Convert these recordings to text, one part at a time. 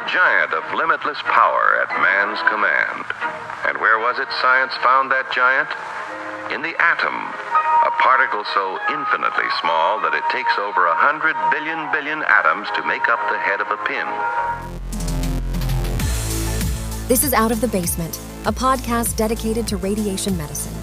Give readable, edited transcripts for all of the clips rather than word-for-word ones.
giant of limitless power at man's command. And where was it science found that giant? In the atom, a particle so infinitely small that it takes over 100 billion atoms to make up the head of a pin. This is Out of the Basement, a podcast dedicated to radiation medicine.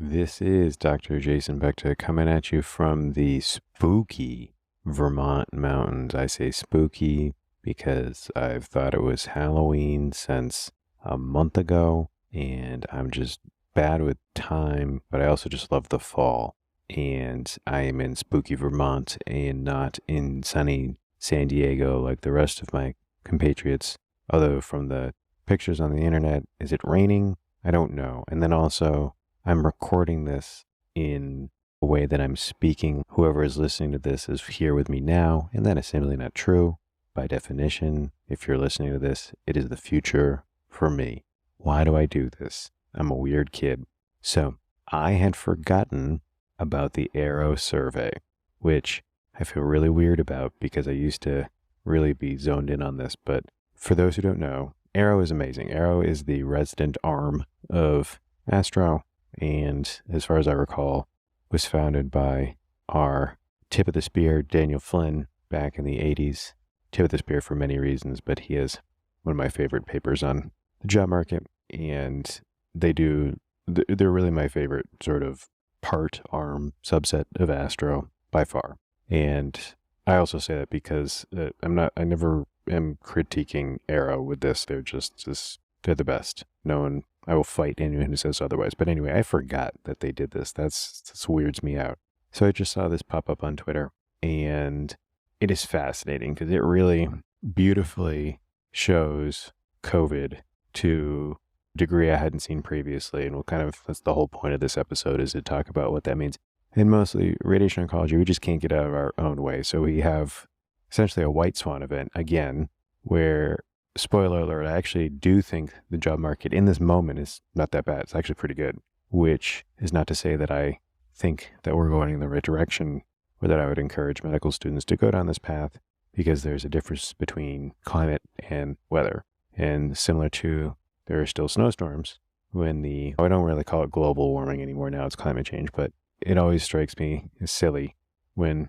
This is Dr. Jason Beckta coming at you from the spooky Vermont mountains. I say spooky because I've thought it was Halloween since a month ago, and I'm just bad with time, but I also just love the fall. And I am in spooky Vermont and not in sunny San Diego like the rest of my compatriots. Although from the pictures on the internet, is it raining? I don't know. And then also, I'm recording this in a way that I'm speaking. Whoever is listening to this is here with me now, and that is simply not true. By definition, if you're listening to this, it is the future for me. Why do I do this? I'm a weird kid. So, I had forgotten about the ARRO survey, which I feel really weird about because I used to really be zoned in on this. But for those who don't know, ARRO is amazing. ARRO is the resident arm of ASTRO, and as far as I recall, was founded by our tip of the spear, Daniel Flynn, back in the 80s. Tip of the spear for many reasons, but he has one of my favorite papers on the job market, and they're really my favorite sort of part arm subset of ASTRO by far. And I also say that because I never am critiquing ARRO with this. They're they're the best. I will fight anyone who says otherwise. But anyway, I forgot that they did this. That's weirds me out. So I just saw this pop up on Twitter, and it is fascinating because it really beautifully shows COVID to a degree I hadn't seen previously. And that's the whole point of this episode, is to talk about what that means. And mostly radiation oncology, we just can't get out of our own way. So we have essentially a white swan event again, where, spoiler alert, I actually do think the job market in this moment is not that bad. It's actually pretty good, which is not to say that I think that we're going in the right direction, or that I would encourage medical students to go down this path, because there's a difference between climate and weather. And similar to, there are still snowstorms I don't really call it global warming anymore now, it's climate change, but it always strikes me as silly when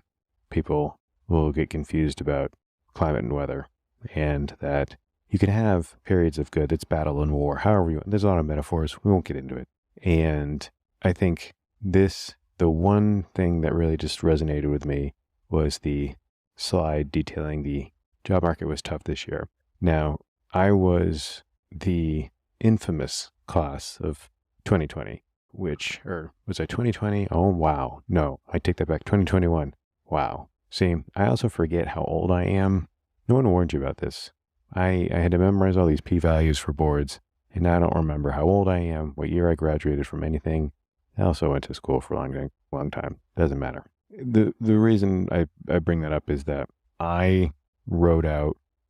people will get confused about climate and weather, and that you can have periods of good. It's battle and war, however you want. There's a lot of metaphors. We won't get into it. And I think the one thing that really just resonated with me was the slide detailing the job market was tough this year. Now, I was the infamous class of 2020, was I 2020? Oh, wow. No, I take that back. 2021. Wow. See, I also forget how old I am. No one warned you about this. I had to memorize all these p-values for boards, and now I don't remember how old I am, what year I graduated from anything. I also went to school for a long time. Doesn't matter. The reason I bring that up is that I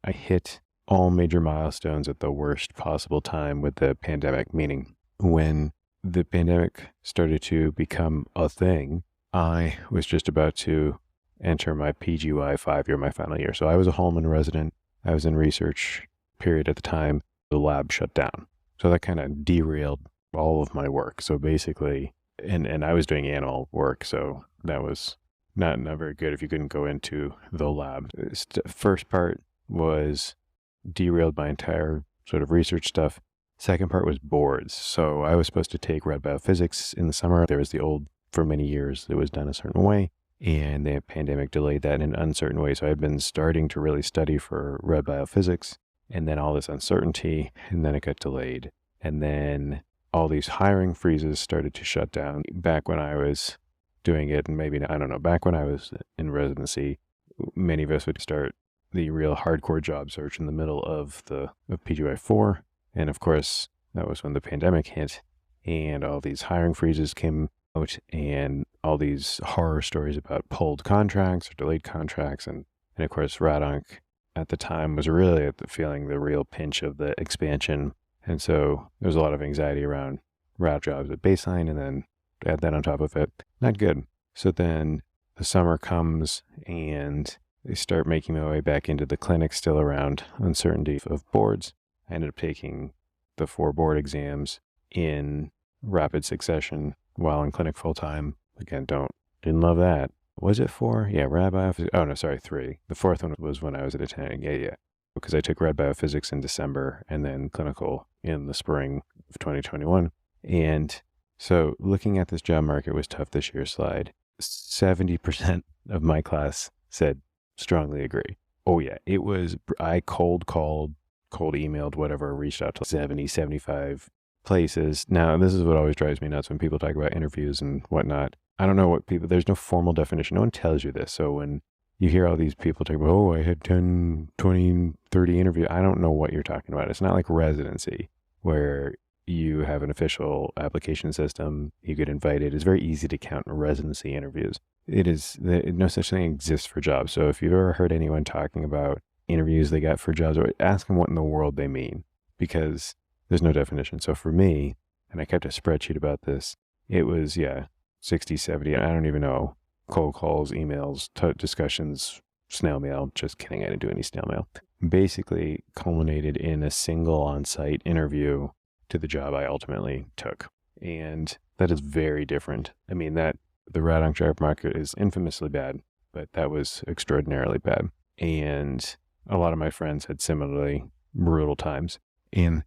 hit all major milestones at the worst possible time with the pandemic, meaning when the pandemic started to become a thing, I was just about to enter my PGY 5-year, my final year. So I was a Holman resident. I was in research period at the time. The lab shut down. So that kind of derailed all of my work. So basically, and I was doing animal work, so that was not very good if you couldn't go into the lab. First part was derailed my entire sort of research stuff. Second part was boards. So I was supposed to take red biophysics in the summer. There was for many years, it was done a certain way, and the pandemic delayed that in an uncertain way. So I had been starting to really study for red biophysics, and then all this uncertainty, and then it got delayed. And then all these hiring freezes started to shut down. Back when I was doing it, and maybe, I don't know, back when I was in residency, many of us would start the real hardcore job search in the middle of PGY 4. And of course, that was when the pandemic hit, and all these hiring freezes came out, and all these horror stories about pulled contracts or delayed contracts. And of course, Radonc at the time was really feeling the real pinch of the expansion. And so there was a lot of anxiety around rad jobs at baseline, and then add that on top of it. Not good. So then the summer comes and I start making my way back into the clinic, still around uncertainty of boards. I ended up taking the 4 board exams in rapid succession while in clinic full time. Again, didn't love that. Was it 4? Yeah, rad biophysics. Oh, no, sorry, 3. The 4th one was when I was at attending. Yeah. Because I took rad biophysics in December and then clinical in the spring of 2021. And so looking at this job market was tough this year slide. 70% of my class said strongly agree. Oh yeah, it was, I cold called, cold emailed, whatever, reached out to 70, 75 places. Now, this is what always drives me nuts when people talk about interviews and whatnot. I don't know what people, there's no formal definition. No one tells you this. So when you hear all these people talk about, oh, I had 10, 20, 30 interviews. I don't know what you're talking about. It's not like residency where you have an official application system. You get invited. It's very easy to count residency interviews. No such thing exists for jobs. So if you've ever heard anyone talking about interviews they got for jobs, ask them what in the world they mean, because there's no definition. So for me, and I kept a spreadsheet about this, it was, 60, 70, I don't even know, cold calls, emails, discussions, snail mail. Just kidding, I didn't do any snail mail. Basically culminated in a single on-site interview to the job I ultimately took. And that is very different. I mean, the radonc job market is infamously bad, but that was extraordinarily bad. And a lot of my friends had similarly brutal times. And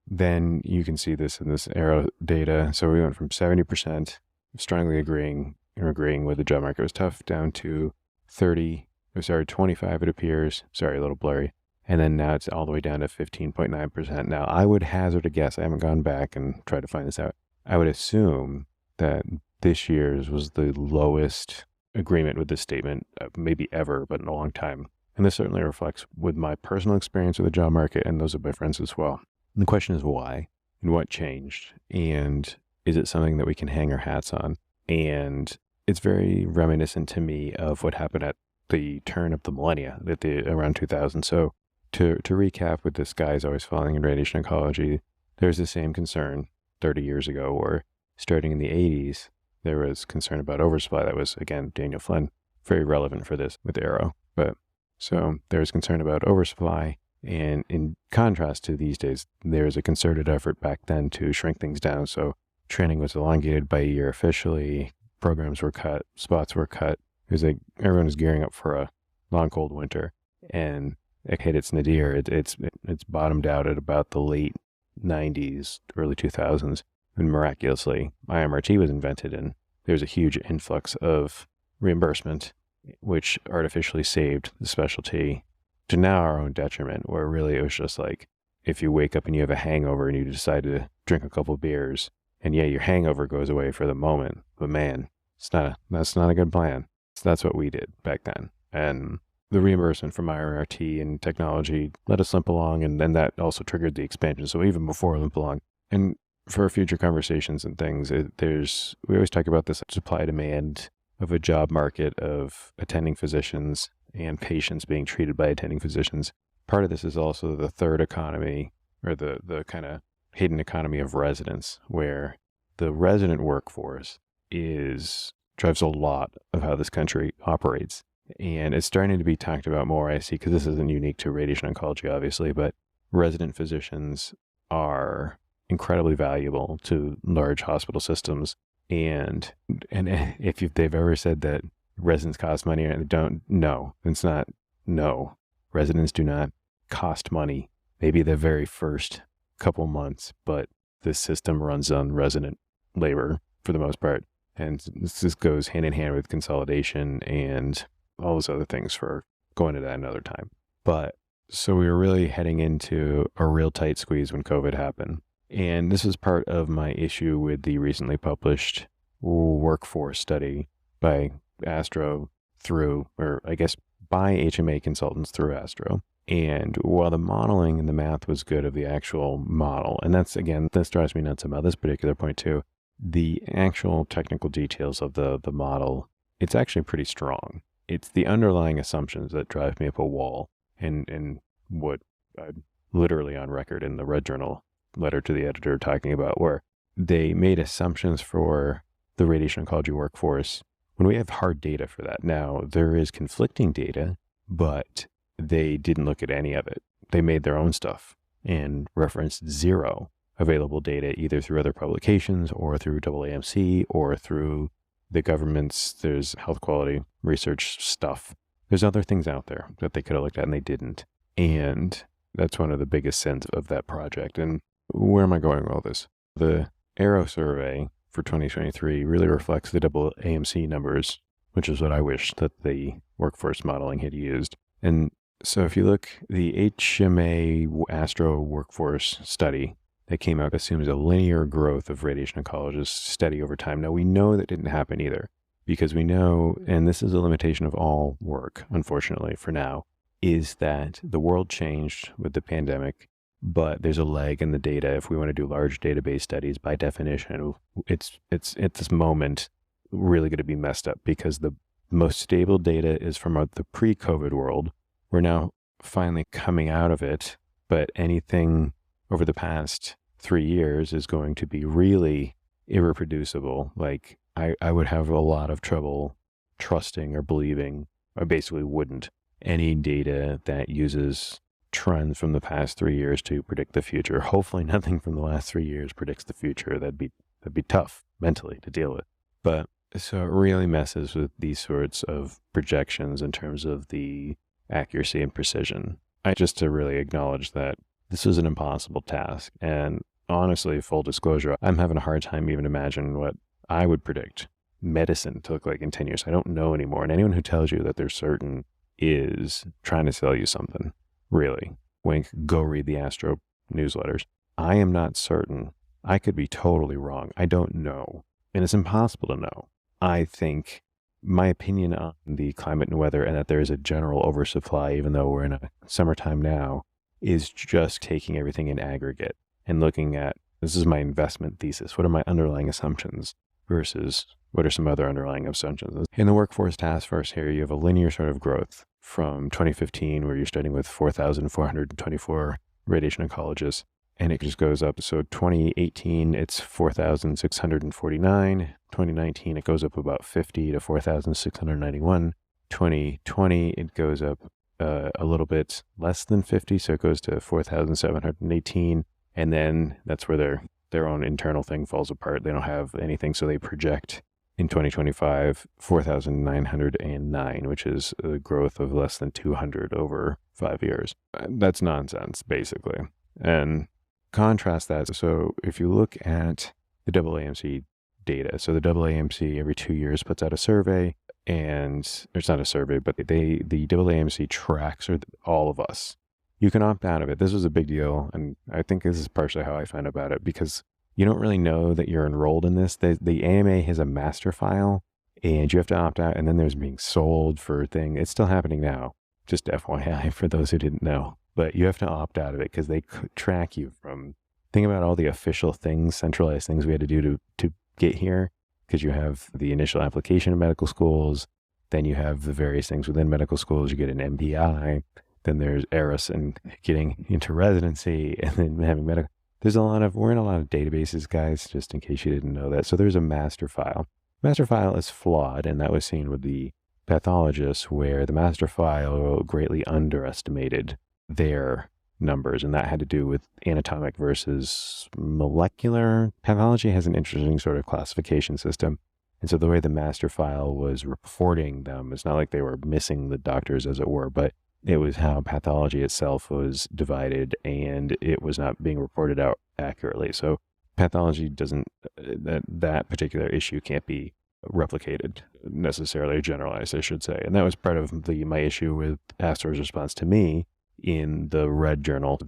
then you can see this in this ARRO data. So we went from 70% strongly agreeing with the job market was tough down to 25 it appears. Sorry, a little blurry. And then now it's all the way down to 15.9%. Now, I would hazard a guess. I haven't gone back and tried to find this out. I would assume that this year's was the lowest agreement with this statement, maybe ever, but in a long time. And this certainly reflects with my personal experience with the job market and those of my friends as well. And the question is why and what changed? And is it something that we can hang our hats on? And it's very reminiscent to me of what happened at the turn of the millennia, around 2000. So to recap with this guys always falling in radiation oncology, there's the same concern 30 years ago, or starting in the 80s, there was concern about oversupply. That was, again, Daniel Flynn, very relevant for this with ARRO. But so there's concern about oversupply. And in contrast to these days, there's a concerted effort back then to shrink things down. So training was elongated by a year officially. Programs were cut, spots were cut. It was like everyone was gearing up for a long, cold winter. And it hit its nadir. It's bottomed out at about the late 90s, early 2000s. And miraculously, IMRT was invented, and there was a huge influx of reimbursement, which artificially saved the specialty to now our own detriment, where really it was just like, if you wake up and you have a hangover and you decide to drink a couple beers, and your hangover goes away for the moment, but man, that's not a good plan. So that's what we did back then. And the reimbursement from IRRT and technology let us limp along, and then that also triggered the expansion. So even before limp along, and for future conversations and things, we always talk about this supply demand of a job market of attending physicians and patients being treated by attending physicians. Part of this is also the third economy, or the kind of hidden economy of residents, where the resident workforce drives a lot of how this country operates. And it's starting to be talked about more, I see, because this isn't unique to radiation oncology, obviously, but resident physicians are incredibly valuable to large hospital systems. And if they've ever said that residents cost money, or they don't, no, it's not, no. Residents do not cost money, maybe the very first couple months, but this system runs on resident labor for the most part. And this goes hand in hand with consolidation and all those other things for going into that another time. But so we were really heading into a real tight squeeze when COVID happened. And this is part of my issue with the recently published workforce study by ASTRO by HMA consultants through ASTRO. And while the modeling and the math was good of the actual model, and that's, again, this drives me nuts about this particular point too, the actual technical details of the model, it's actually pretty strong. It's the underlying assumptions that drive me up a wall, and what I'm literally on record in the Red Journal letter to the editor talking about, where they made assumptions for the radiation oncology workforce when we have hard data for that. Now, there is conflicting data, but they didn't look at any of it. They made their own stuff and referenced zero available data, either through other publications or through AAMC or through the government's, there's health quality research stuff. There's other things out there that they could have looked at and they didn't. And that's one of the biggest sins of that project. And where am I going with all this? The ARRO survey for 2023 really reflects the AAMC numbers, which is what I wish that the workforce modeling had used. And so if you look, the HMA Astro workforce study that came out assumes a linear growth of radiation oncologists steady over time. Now, we know that didn't happen either, because we know, and this is a limitation of all work, unfortunately, for now, is that the world changed with the pandemic, but there's a lag in the data. If we want to do large database studies, by definition, it's at this moment really going to be messed up, because the most stable data is from the pre-COVID world. We're now finally coming out of it, but anything over the past 3 years is going to be really irreproducible. Like, I would have a lot of trouble trusting or believing, I basically wouldn't, any data that uses trends from the past 3 years to predict the future. Hopefully nothing from the last 3 years predicts the future. That'd be tough mentally to deal with. But so it really messes with these sorts of projections in terms of the accuracy and precision. Just to really acknowledge that this is an impossible task. And honestly, full disclosure, I'm having a hard time even imagining what I would predict medicine to look like in 10 years. I don't know anymore. And anyone who tells you that they're certain is trying to sell you something. Really. Wink, go read the Astro newsletters. I am not certain. I could be totally wrong. I don't know. And it's impossible to know. I think my opinion on the climate and weather, and that there is a general oversupply, even though we're in a summertime now, is just taking everything in aggregate and looking at, this is my investment thesis. What are my underlying assumptions versus what are some other underlying assumptions? In the workforce task force here, you have a linear sort of growth from 2015, where you're starting with 4,424 radiation oncologists, and it just goes up. So 2018, it's 4,649. 2019, it goes up about 50 to 4,691. 2020, it goes up a little bit less than 50, so it goes to 4,718. And then that's where their own internal thing falls apart. They don't have anything, so they project in 2025, 4,909, which is a growth of less than 200 over 5 years. That's nonsense, basically. And contrast that. So if you look at the AAMC data, so the AAMC every 2 years puts out a survey, and it's not a survey, but the AAMC tracks all of us. You can opt out of it. This was a big deal, and I think this is partially how I found out about it, because you don't really know that you're enrolled in this. The AMA has a master file, and you have to opt out, and then there's being sold for thing. It's still happening now, just FYI for those who didn't know. But you have to opt out of it because they track you from, think about all the official things, centralized things we had to do to get here, because you have the initial application in medical schools, then you have the various things within medical schools, you get an MPI, then there's ARRO and getting into residency, and then having medical. We're in a lot of databases, guys, just in case you didn't know that. So there's a master file. Master file is flawed, and that was seen with the pathologists, where the master file greatly underestimated their numbers, and that had to do with anatomic versus molecular. Pathology has an interesting sort of classification system, and so the way the master file was reporting them, it's not like they were missing the doctors, as it were, but it was how pathology itself was divided, and it was not being reported out accurately. So pathology doesn't, that particular issue can't be replicated, necessarily generalized, I should say. And that was part of my issue with Astro's response to me in the Red Journal.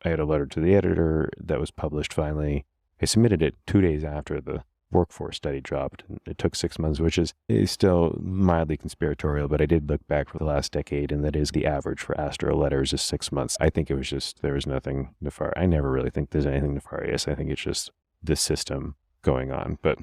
I had a letter to the editor that was published finally. I submitted it 2 days after the workforce study dropped. It took 6 months, which is still mildly conspiratorial, but I did look back for the last decade, and that is the average for Astro letters is 6 months. I think it was just, there was nothing nefarious. I never really think there's anything nefarious. I think it's just the system going on. But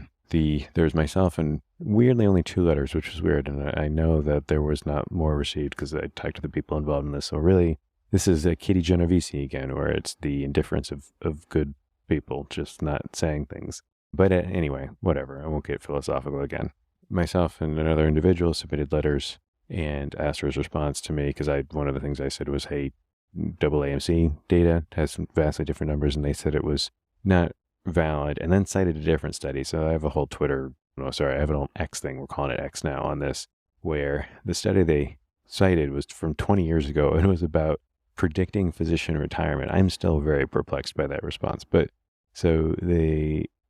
there's myself and weirdly only 2 letters, which was weird. And I know that there was not more received because I talked to the people involved in this. So really, this is a Kitty Genovese again, where it's the indifference of good people just not saying things. But anyway, whatever. I won't get philosophical again. myself and another individual submitted letters and ASTRO's response to me, because one of the things I said was, hey, AAMC data has some vastly different numbers, and they said it was not valid, and then cited a different study. So I have a whole I have an old X thing, we're calling it X now on this, where the study they cited was from 20 years ago, and it was about predicting physician retirement. I'm still very perplexed by that response. But so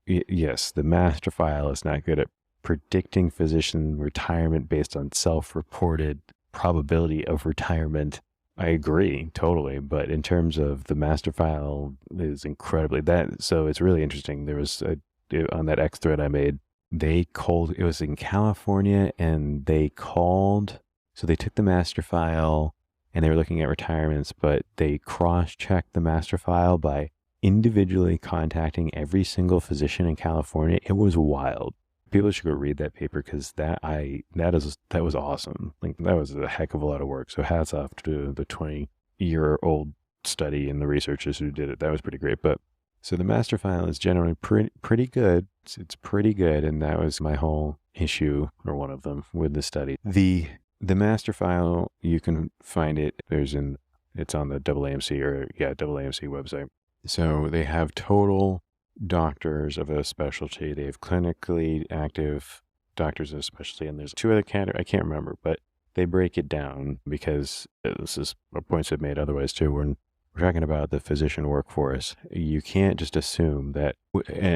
yes, the master file is not good at predicting physician retirement based on self-reported probability of retirement. I agree totally, but in terms of the master file is incredibly so it's really interesting. There was on that X thread I made, it was in California, and so they took the master file and they were looking at retirements, but they cross-checked the master file by individually contacting every single physician in California. It was wild. People should go read that paper, because that was awesome. Like, that was a heck of a lot of work. So hats off to the 20-year-old study and the researchers who did it. That was pretty great. But so the master file is generally pretty good. It's pretty good, and that was my whole issue, or one of them, with the study. The master file, you can find it. It's on the AAMC website. So they have total doctors of a specialty. They have clinically active doctors of a specialty, and there's two other categories. I can't remember, but they break it down, because this is a point I've made otherwise too. When we're talking about the physician workforce, you can't just assume that,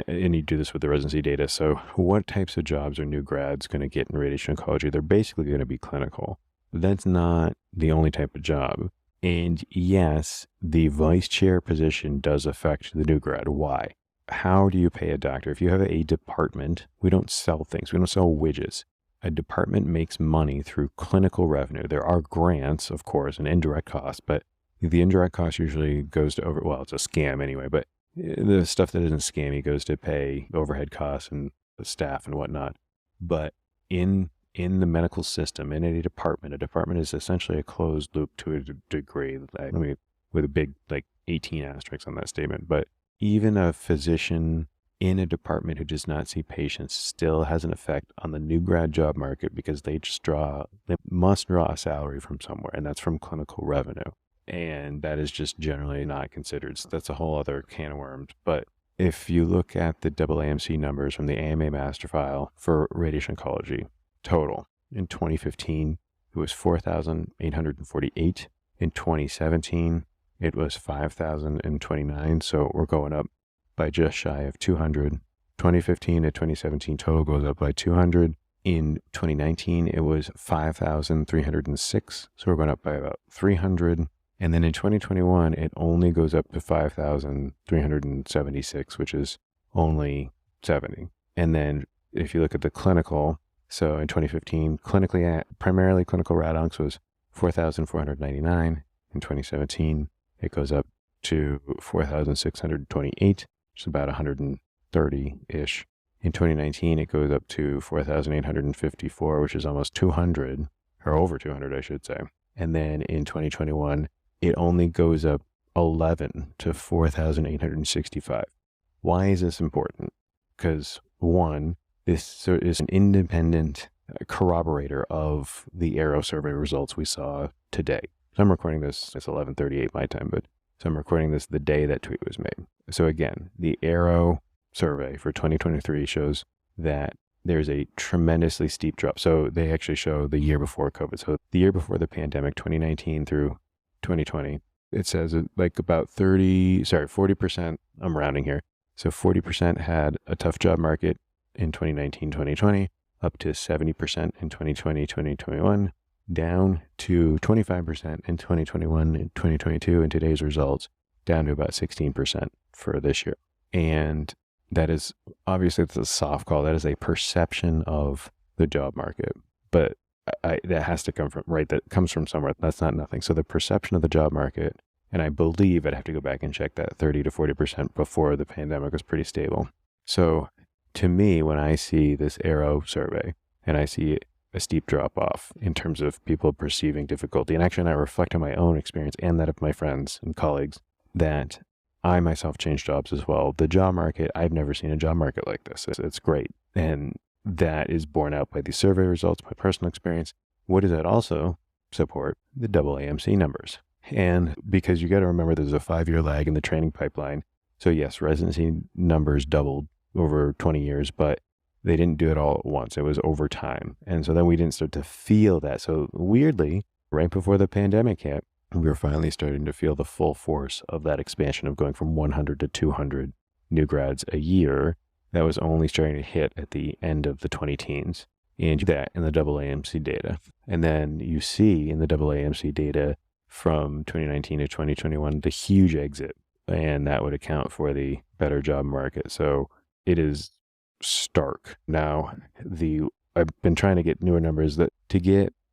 and you do this with the residency data. So what types of jobs are new grads going to get in radiation oncology? They're basically going to be clinical. That's not the only type of job. And yes, the vice chair position does affect the new grad. Why? How do you pay a doctor? If you have a department, we don't sell things. We don't sell widgets. A department makes money through clinical revenue. There are grants, of course, and indirect costs, but the indirect cost usually goes to it's a scam anyway, but the stuff that isn't scammy goes to pay overhead costs and the staff and whatnot. But in the medical system, in a department is essentially a closed loop to a degree. With a big, 18 asterisks on that statement. But even a physician in a department who does not see patients still has an effect on the new grad job market, because they must draw a salary from somewhere, and that's from clinical revenue. And that is just generally not considered. So that's a whole other can of worms. But if you look at the AAMC numbers from the AMA master file for radiation oncology, total in 2015, it was 4,848. In 2017, it was 5,029. So we're going up by just shy of 200. 2015 to 2017 total goes up by 200. In 2019, it was 5,306. So we're going up by about 300. And then in 2021, it only goes up to 5,376, which is only 70. And then if you look at the clinical, so in 2015, primarily clinical rad-oncs was 4,499. In 2017, it goes up to 4,628, which is about 130-ish. In 2019, it goes up to 4,854, which is almost 200, or over 200, I should say. And then in 2021, it only goes up 11 to 4,865. Why is this important? Because one, this is an independent corroborator of the ARRO survey results we saw today. So I'm recording this, it's 11:38 my time, so I'm recording this the day that tweet was made. So again, the ARRO survey for 2023 shows that there's a tremendously steep drop. So they actually show the year before COVID. So the year before the pandemic, 2019 through 2020, it says about 40%, I'm rounding here. So 40% had a tough job market in 2019, 2020, up to 70% in 2020, 2021, down to 25% in 2021 and 2022, and today's results down to about 16% for this year. And that is, obviously, it's a soft call. That is a perception of the job market. But that has to come from, right? That comes from somewhere. That's not nothing. So the perception of the job market, and I believe I'd have to go back and check that 30 to 40% before the pandemic was pretty stable. So to me, when I see this ARRO survey and I see a steep drop off in terms of people perceiving difficulty, and actually I reflect on my own experience and that of my friends and colleagues, that I myself changed jobs as well. The job market, I've never seen a job market like this. It's great. And that is borne out by the survey results, my personal experience. What does that also support? The AAMC numbers. And because you got to remember there's a 5-year lag in the training pipeline. So yes, residency numbers doubled over 20 years, but they didn't do it all at once. It was over time. And so then we didn't start to feel that. So weirdly, right before the pandemic hit, we were finally starting to feel the full force of that expansion of going from 100 to 200 new grads a year. That was only starting to hit at the end of the 20-teens. And that in the AAMC data. And then you see in the AAMC data from 2019 to 2021, the huge exit. And that would account for the better job market. So it is stark. Now, I've been trying to get newer numbers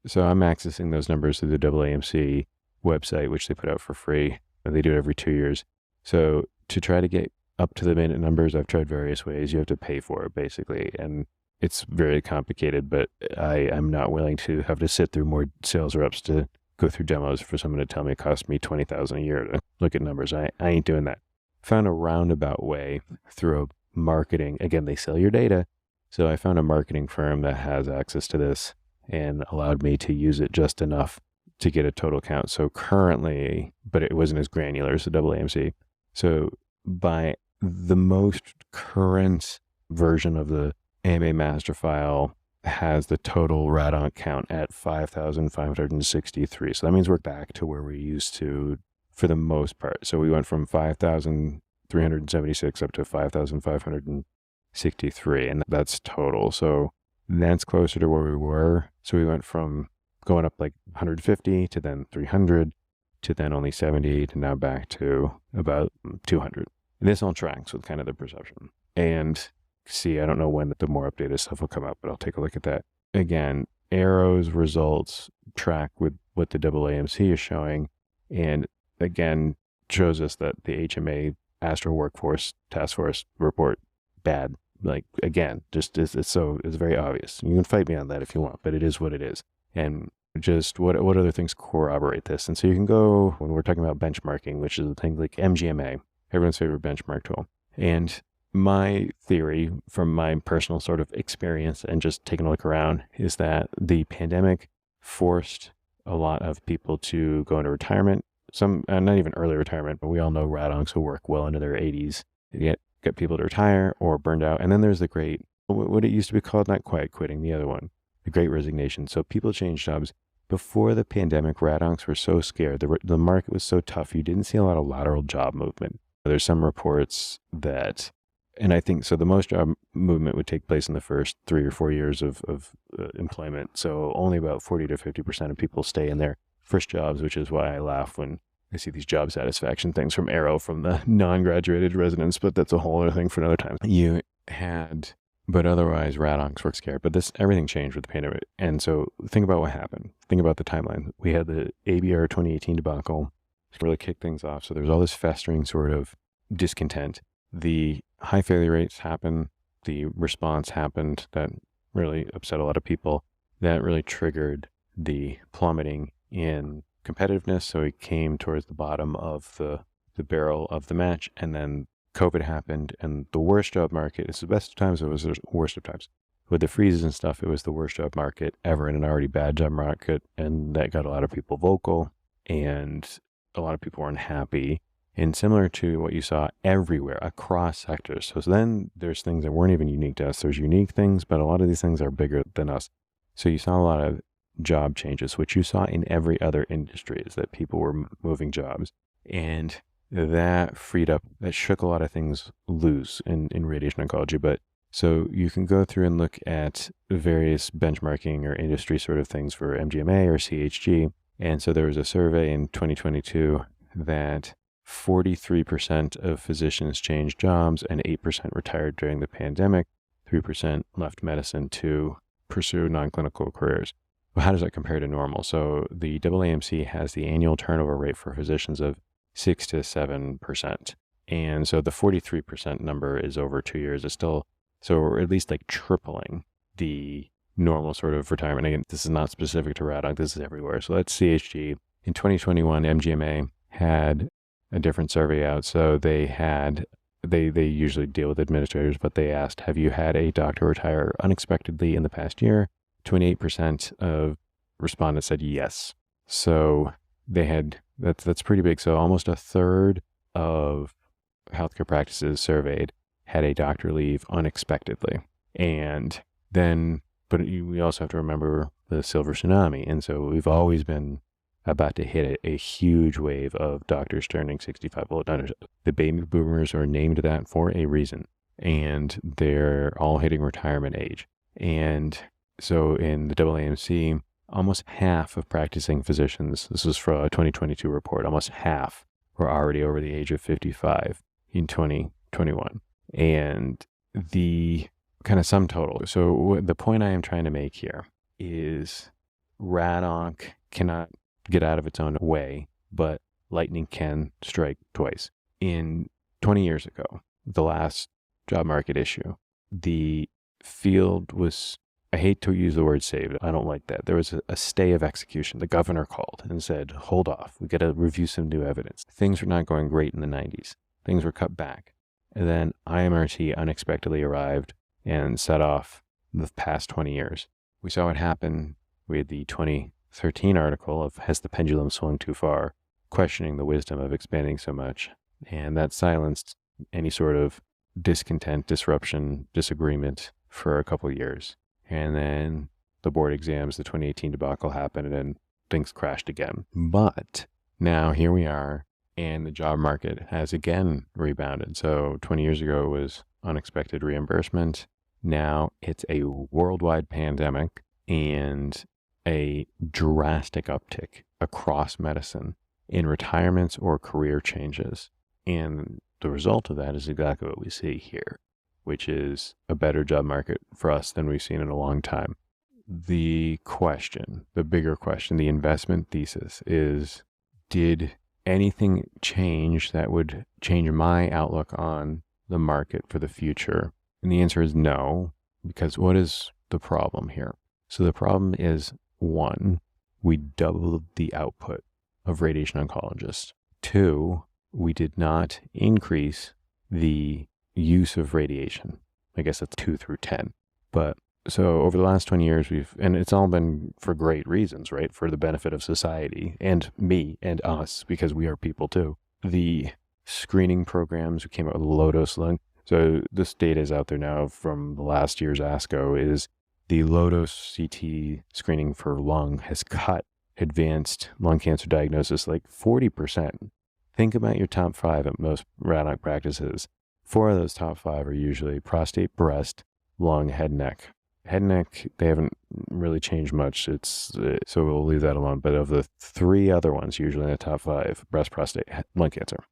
so I'm accessing those numbers through the AAMC website, which they put out for free. And they do it every 2 years. So to try to get up to the minute numbers, I've tried various ways. You have to pay for it, basically. And it's very complicated, but I'm not willing to have to sit through more sales reps to go through demos for someone to tell me it cost me $20,000 a year to look at numbers. I ain't doing that. Found a roundabout way through a marketing. Again, they sell your data. So I found a marketing firm that has access to this and allowed me to use it just enough to get a total count. So currently, but it wasn't as granular as the AAMC. So by the most current version of the AMA master file has the total RADONC count at 5,563. So that means we're back to where we used to for the most part. So we went from 5,376 up to 5,563, and that's total. So that's closer to where we were. So we went from going up like 150 to then 300 to then only 70 to now back to about 200. And this all tracks with kind of the perception. And see, I don't know when the more updated stuff will come out, but I'll take a look at that. Again, ARRO's results track with what the AAMC is showing. And again, shows us that the HMA Astro Workforce Task Force report, bad. Like, again, just it's very obvious. You can fight me on that if you want, but it is what it is. And just what other things corroborate this? And so you can go, when we're talking about benchmarking, which is a thing like MGMA, everyone's favorite benchmark tool. And my theory from my personal sort of experience and just taking a look around is that the pandemic forced a lot of people to go into retirement. Some, not even early retirement, but we all know RADONCs who work well into their 80s. Get people to retire or burned out. And then there's the great, what it used to be called, not quiet quitting, the other one, the great resignation. So people changed jobs. Before the pandemic, RADONCs were so scared. The market was so tough. You didn't see a lot of lateral job movement. There's some reports that, and I think, so the most job movement would take place in the first 3 or 4 years of employment. So only about 40 to 50% of people stay in their first jobs, which is why I laugh when I see these job satisfaction things from ARRO from the non-graduated residents, but that's a whole other thing for another time. But otherwise, RADONCs were scared. But everything changed with the pandemic. And so think about what happened. Think about the timeline. We had the ABR 2018 debacle to really kick things off. So there's all this festering sort of discontent. The high failure rates happened. The response happened that really upset a lot of people. That really triggered the plummeting in competitiveness. So it came towards the bottom of the barrel of the match. And then COVID happened, and the worst job market, it's the best of times, it was the worst of times. With the freezes and stuff, it was the worst job market ever in an already bad job market, and that got a lot of people vocal, and a lot of people were unhappy, and similar to what you saw everywhere, across sectors. So then there's things that weren't even unique to us. There's unique things, but a lot of these things are bigger than us. So you saw a lot of job changes, which you saw in every other industry, is that people were moving jobs. And that freed up, that shook a lot of things loose in radiation oncology. But so you can go through and look at various benchmarking or industry sort of things for MGMA or CHG. And so there was a survey in 2022 that 43% of physicians changed jobs and 8% retired during the pandemic. 3% left medicine to pursue non-clinical careers. Well, how does that compare to normal? So the AAMC has the annual turnover rate for physicians of 6 to 7%. And so the 43% number is over 2 years. It's still, so we're at least like tripling the normal sort of retirement. Again, this is not specific to RADONC, this is everywhere. So that's CHG. In 2021, MGMA had a different survey out. So they had they usually deal with administrators, but they asked, have you had a doctor retire unexpectedly in the past year? 28% of respondents said yes. So they had, that's pretty big. So almost a third of healthcare practices surveyed had a doctor leave unexpectedly. And then, but we also have to remember the silver tsunami. And so we've always been about to hit a huge wave of doctors turning 65 old. The baby boomers are named that for a reason, and they're all hitting retirement age. And so in the AAMC, almost half of practicing physicians, this is from a 2022 report, almost half were already over the age of 55 in 2021. And the kind of sum total. So the point I am trying to make here is RADOC cannot get out of its own way, but lightning can strike twice. In 20 years ago, the last job market issue, the field was, I hate to use the word saved, I don't like that. There was a stay of execution. The governor called and said, hold off, we got to review some new evidence. Things were not going great in the 90s. Things were cut back. And then IMRT unexpectedly arrived and set off the past 20 years. We saw what happened with the 2013 article of Has the Pendulum Swung Too Far, questioning the wisdom of expanding so much. And that silenced any sort of discontent, disruption, disagreement for a couple years. And then the board exams, the 2018 debacle happened, and things crashed again. But now here we are, and the job market has again rebounded. So 20 years ago was unexpected reimbursement. Now it's a worldwide pandemic and a drastic uptick across medicine in retirements or career changes. And the result of that is exactly what we see here, which is a better job market for us than we've seen in a long time. The question, the bigger question, the investment thesis is, did anything change that would change my outlook on the market for the future? And the answer is no, because what is the problem here? So the problem is, 1, we doubled the output of radiation oncologists. 2, we did not increase the use of radiation. I guess that's 2 through 10. But so over the last 20 years, and it's all been for great reasons, right? For the benefit of society and me and us, because we are people too. The screening programs, we came out with low-dose lung. So this data is out there now from the last year's ASCO, is the low-dose CT screening for lung has cut advanced lung cancer diagnosis like 40%. Think about your top 5 at most RADOC practices. 4 of those top 5 are usually prostate, breast, lung, head, neck. Head and neck, they haven't really changed much. So we'll leave that alone. But of the 3 other ones, usually in the top 5, breast, prostate, lung cancer.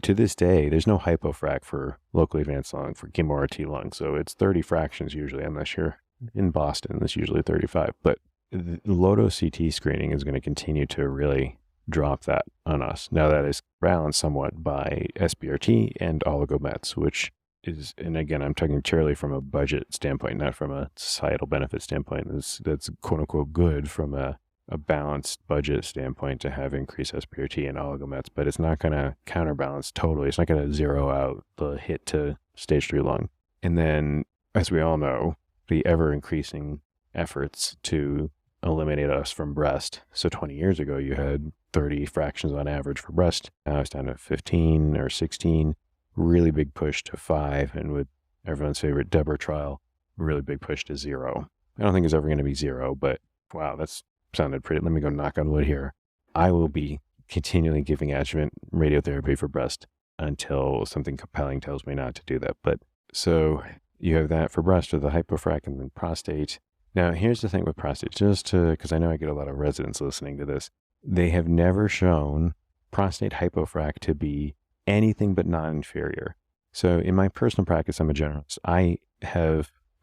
To this day, there's no hypofrac for locally advanced lung, for chemo-RT lung. So it's 30 fractions usually, unless you're in Boston. It's usually 35. But the low-dose CT screening is going to continue to really drop that on us. Now that is balanced somewhat by SBRT and oligomets, which is, and again, I'm talking purely from a budget standpoint, not from a societal benefit standpoint. That's quote unquote good from a balanced budget standpoint to have increased SBRT and oligomets, but it's not going to counterbalance totally. It's not going to zero out the hit to stage 3 lung. And then, as we all know, the ever increasing efforts to eliminate us from breast. So 20 years ago, you had 30 fractions on average for breast. Now it's down to 15 or 16. Really big push to 5. And with everyone's favorite Deborah trial, really big push to 0. I don't think it's ever going to be 0, but wow, that's sounded pretty. Let me go knock on wood here. I will be continually giving adjuvant radiotherapy for breast until something compelling tells me not to do that. But so you have that for breast with the hypofrac, and then prostate. Now, here's the thing with prostate, because I know I get a lot of residents listening to this. They have never shown prostate hypofrac to be anything but non-inferior. So in my personal practice, I'm a generalist. I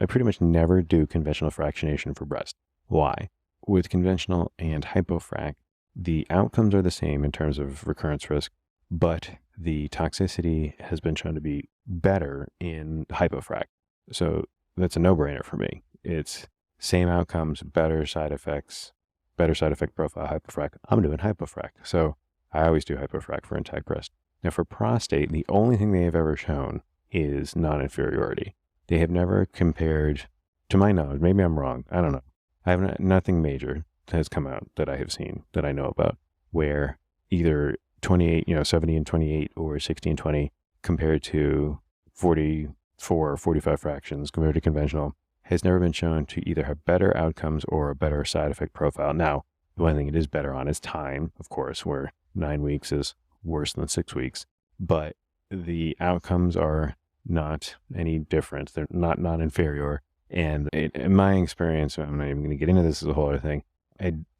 pretty much never do conventional fractionation for breast. Why? With conventional and hypofrac, the outcomes are the same in terms of recurrence risk, but the toxicity has been shown to be better in hypofrac. So that's a no-brainer for me. It's same outcomes, better side effects, better side effect profile, hypofrac. I'm doing hypofrac. So I always do hypofrac for intact breast. Now, for prostate, the only thing they have ever shown is non-inferiority. They have never compared, to my knowledge, maybe I'm wrong, I don't know. I have nothing major has come out that I have seen, that I know about, where either 28, 70 and 28 or 60 and 20 compared to 44 or 45 fractions compared to conventional has never been shown to either have better outcomes or a better side effect profile. Now, the one thing it is better on is time, of course, where 9 weeks is worse than 6 weeks, but the outcomes are not any different. They're not inferior. And in my experience, I'm not even going to get into this as a whole other thing,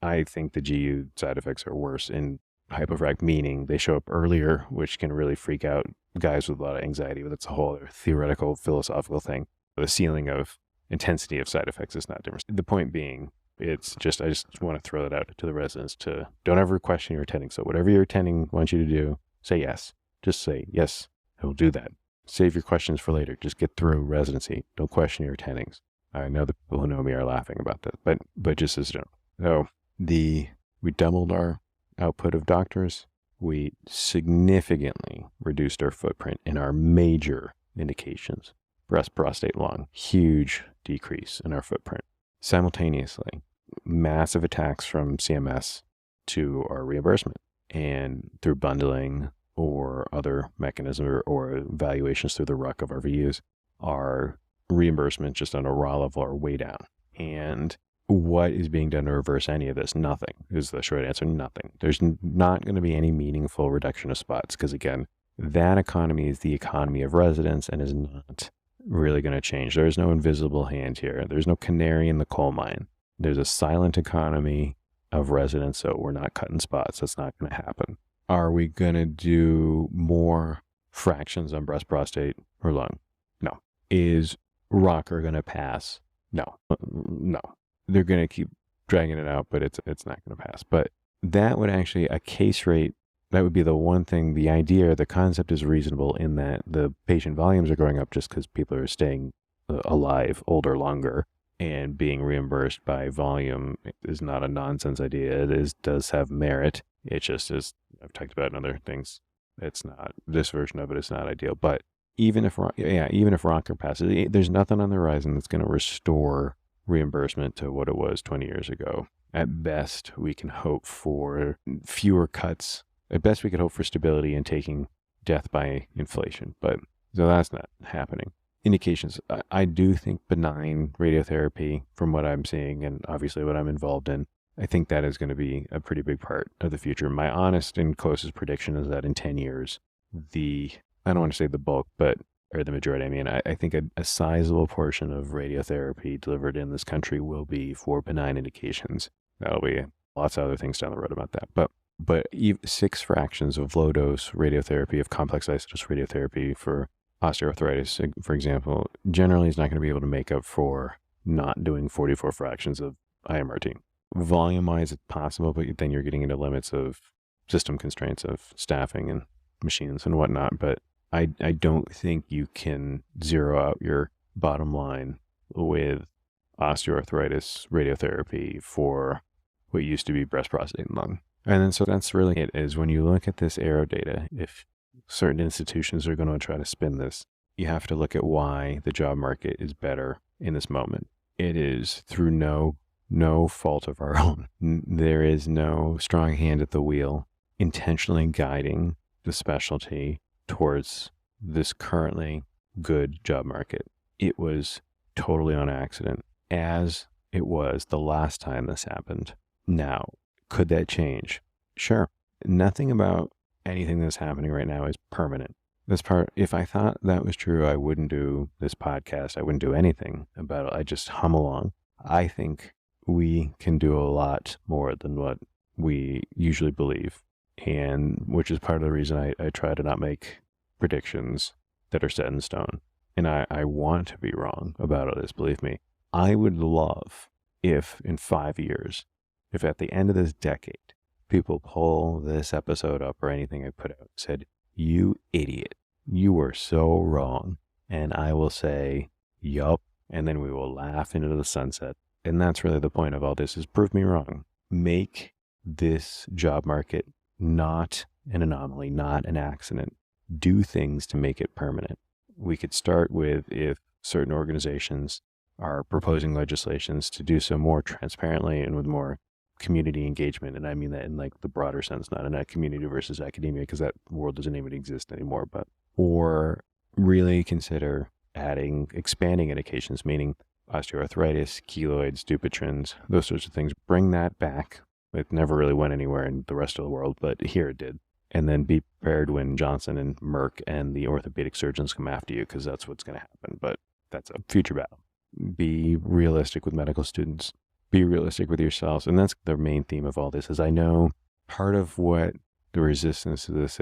I think the GU side effects are worse in hypofrac, meaning they show up earlier, which can really freak out guys with a lot of anxiety, but that's a whole other theoretical, philosophical thing. The ceiling of intensity of side effects is not different. The point being, I just want to throw that out to the residents to don't ever question your attending. So whatever your attending wants you to do, say yes. Just say, yes, I will do that. Save your questions for later. Just get through residency. Don't question your attendings. I know the people who know me are laughing about that, but just as general. So we doubled our output of doctors. We significantly reduced our footprint in our major indications. Breast, prostate, lung. Huge decrease in our footprint. Simultaneously, massive attacks from CMS to our reimbursement, and through bundling or other mechanism or evaluations through the ruck of RVUs, our reimbursement just on a raw level are way down. And what is being done to reverse any of this? Nothing is the short answer. Nothing. There's not going to be any meaningful reduction of spots because, again, that economy is the economy of residents and is not really going to change. There's no invisible hand here. There's no canary in the coal mine. There's a silent economy of residents, so we're not cutting spots. That's not going to happen. Are we going to do more fractions on breast, prostate, or lung? No. Is rocker going to pass? No. They're going to keep dragging it out, but it's not going to pass. But that would actually, a case rate, that would be the one thing, the idea, the concept is reasonable in that the patient volumes are going up just because people are staying alive older, longer, and being reimbursed by volume is not a nonsense idea. It does have merit. It just is, I've talked about in other things, it's not, this version of it is not ideal. But even if rocker passes, there's nothing on the horizon that's going to restore reimbursement to what it was 20 years ago. At best, we can hope for fewer cuts. At best, we could hope for stability and taking death by inflation. But so that's not happening. Indications. I do think benign radiotherapy, from what I'm seeing and obviously what I'm involved in, I think that is going to be a pretty big part of the future. My honest and closest prediction is that in 10 years, I don't want to say the bulk, or the majority, I mean, I think a sizable portion of radiotherapy delivered in this country will be for benign indications. That'll be lots of other things down the road about that. But 6 fractions of low dose radiotherapy, of complex isodose radiotherapy for osteoarthritis, for example, generally is not going to be able to make up for not doing 44 fractions of IMRT. Volume-wise, it's possible, but then you're getting into limits of system constraints of staffing and machines and whatnot. But I don't think you can zero out your bottom line with osteoarthritis radiotherapy for what used to be breast, prostate, and lung. And then so that's really it, is when you look at this ARRO data, if certain institutions are going to try to spin this, you have to look at why the job market is better in this moment. It is through no fault of our own. There is no strong hand at the wheel intentionally guiding the specialty towards this currently good job market. It was totally on accident, as it was the last time this happened. Now, could that change? Sure. Nothing about anything that's happening right now is permanent. This part, if I thought that was true, I wouldn't do this podcast. I wouldn't do anything about it. I just hum along. I think we can do a lot more than what we usually believe, and which is part of the reason I try to not make predictions that are set in stone. And I want to be wrong about all this, believe me. I would love if in 5 years, if at the end of this decade, people pull this episode up or anything I put out and said, "You idiot, you were so wrong." And I will say, "Yup," and then we will laugh into the sunset. And that's really the point of all this, is prove me wrong. Make this job market not an anomaly, not an accident. Do things to make it permanent. We could start with if certain organizations are proposing legislations to do so more transparently and with more community engagement. And I mean that in like the broader sense, not in a community versus academia, because that world doesn't even exist anymore, but, or really consider expanding indications, meaning osteoarthritis, keloids, Dupuytren's, those sorts of things. Bring that back. It never really went anywhere in the rest of the world, but here it did. And then be prepared when Johnson and Merck and the orthopedic surgeons come after you, because that's what's going to happen. But that's a future battle. Be realistic with medical students. Be realistic with yourselves. And that's the main theme of all this. Is I know part of what the resistance to this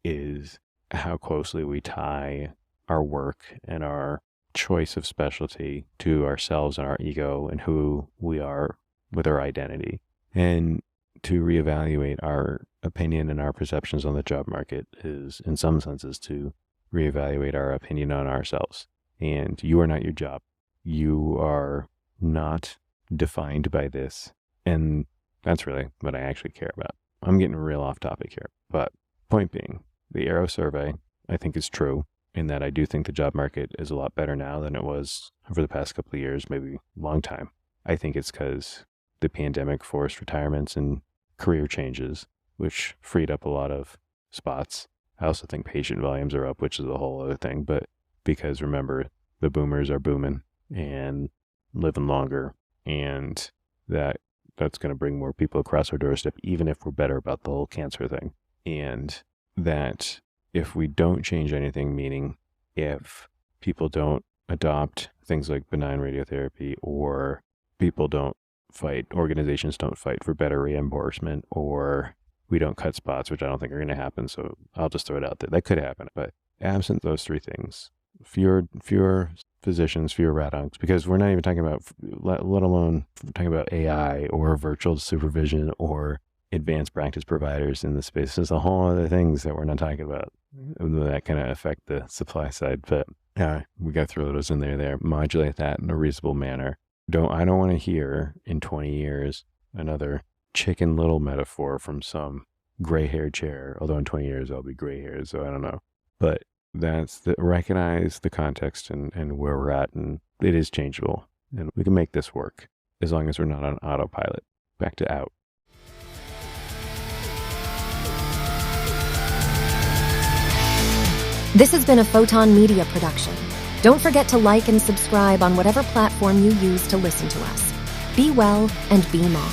is how closely we tie our work and our choice of specialty to ourselves and our ego and who we are with our identity. And to reevaluate our opinion and our perceptions on the job market is, in some senses, to reevaluate our opinion on ourselves. And you are not your job. You are not defined by this. And that's really what I actually care about. I'm getting real off topic here. But point being, the ARRO survey, I think, is true in that I do think the job market is a lot better now than it was over the past couple of years, maybe a long time. I think it's because the pandemic forced retirements and career changes, which freed up a lot of spots. I also think patient volumes are up, which is a whole other thing. But because remember, the boomers are booming and living longer, and that's going to bring more people across our doorstep, even if we're better about the whole cancer thing. And that if we don't change anything, meaning if people don't adopt things like benign radiotherapy, or people don't fight, organizations don't fight for better reimbursement, or we don't cut spots, which I don't think are going to happen, so I'll just throw it out there. That could happen, but absent those three things, fewer physicians, fewer rad oncs, because we're not even talking about, let alone talking about AI or virtual supervision or advanced practice providers in the space. There's a whole other things that we're not talking about that kind of affect the supply side, but we got to throw those in there, modulate that in a reasonable manner. I don't want to hear in 20 years another Chicken Little metaphor from some gray-haired chair, although in 20 years I'll be gray-haired, so I don't know. But recognize the context and where we're at, and it is changeable, and we can make this work as long as we're not on autopilot. Back to out. This has been a Photon Media production. Don't forget to like and subscribe on whatever platform you use to listen to us. Be well and beam on.